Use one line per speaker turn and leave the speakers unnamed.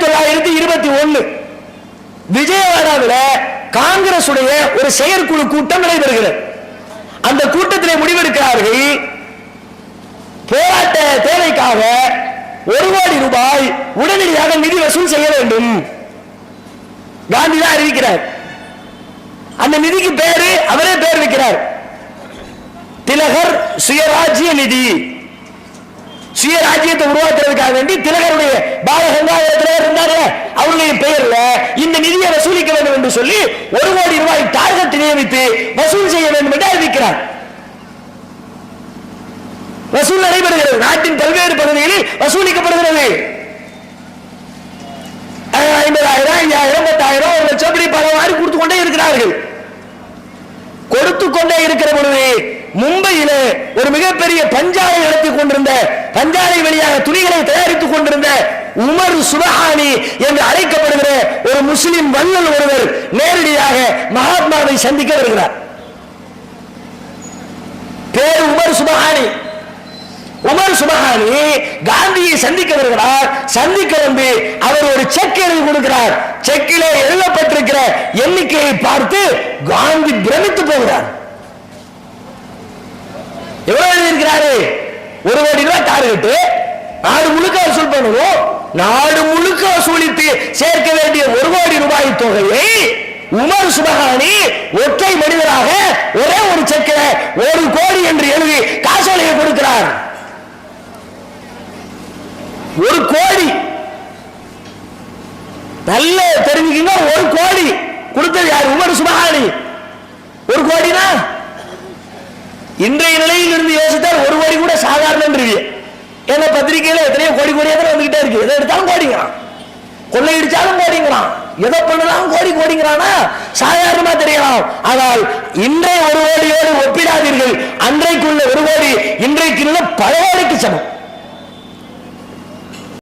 1921 விஜயவாடாவில் காங்கிரஸ் உடைய ஒரு செயற்குழு கூட்டம் நடைபெறுகிறது. அந்த கூட்டத்தில் முடிவெடுக்கிறார்கள், போராட்ட தேவைக்காக 1 கோடி ரூபாய் உடனடியாக நிதி வசூல் செய்ய வேண்டும். காந்தி தான் அறிவிக்கிறார். அந்த நிதிக்கு பேரு அவரே பேர் வைக்கிறார், திலகர் சுயராஜ்ய நிதி. சுயராஜ்யத்தை உருவாக்குறதுக்காக வேண்டி திலகருடைய பாலகங்காதர அவருடைய பெயர்ல இந்த நிதியை வசூலிக்க வேண்டும் என்று சொல்லி 1 கோடி ரூபாய் டார்கெட் நியமித்து வசூல் செய்ய வேண்டும் என்று அறிவிக்கிறார். வசூல் நடைபெறுகிறது. நாட்டின் பல்வேறு பகுதிகளில் வசூலிக்கப்படுகிறது. 50,000, 5,000, 10,000, 1 லட்சம் பல மாதிரி கொடுத்து கொண்டே இருக்கிறார்கள். கொடுத்து கொண்டே இருக்கிற பொழுது மும்பையில் ஒரு மிகப்பெரிய பஞ்சாலை நடத்தி கொண்டிருந்த, பஞ்சாலை வழியாக துணிகளை தயாரித்துக் கொண்டிருந்த உமர் சுபஹானி என்று அழைக்கப்படுகிற ஒரு முஸ்லிம் வள்ளல் ஒருவர் நேரடியாக மகாத்மாவை சந்திக்க வருகிறார். பேர் உமர் சுபஹானி. உமர் சுபஹானி காந்தியை சந்திக்க வருகிறார். சந்திக்க வந்து அவர் ஒரு செக் எழுதி கொடுக்கிறார். செக்கிலே எழுதப்பட்டிருக்கிற எண்ணிக்கையை பார்த்து காந்தி பிரமித்து போகிறார். எவ்வளவு எழுதியிருக்கிறாரு? 1 கோடி ரூபாய் டார்கெட். நாடு முழுக்க வசூல் பண்ணணும். நாடு முழுக்க வசூலித்து சேர்க்க வேண்டிய 1 கோடி ரூபாய் தொகையை உமர் சுபஹானி ஒற்றை மனிதராக ஒரே ஒரு செக்கில 1 கோடி என்று எழுதி காசோலையை கொடுக்கிறார். 1 கோடி. நல்ல தெரிஞ்சுக்கீங்க, 1 கோடி கொடுத்தது யார்? உமர் சுபஹானி. 1 கோடினா இன்றைய நிலையில் இருந்து யோசித்தால் 1 கோடி கூட சாதாரண. ஏன்னா பத்திரிகையில எத்தனையோ கோடி கோடியா தான் வந்துகிட்டே இருக்கு. எதை எடுத்தாலும் கோடிங்கிறான், கொள்ளையடிச்சாலும் கோடிங்கிறான், எதை பண்ணலாம் கோடி கோடிங்கிறானா சாதாரணமா தெரியலாம். ஆனால் இன்றைய 1 கோடியோடு ஒப்பிடாதீர்கள். அன்றைக்குள்ள 1 கோடி இன்றைக்கு பல கோடிக்கு சமம்.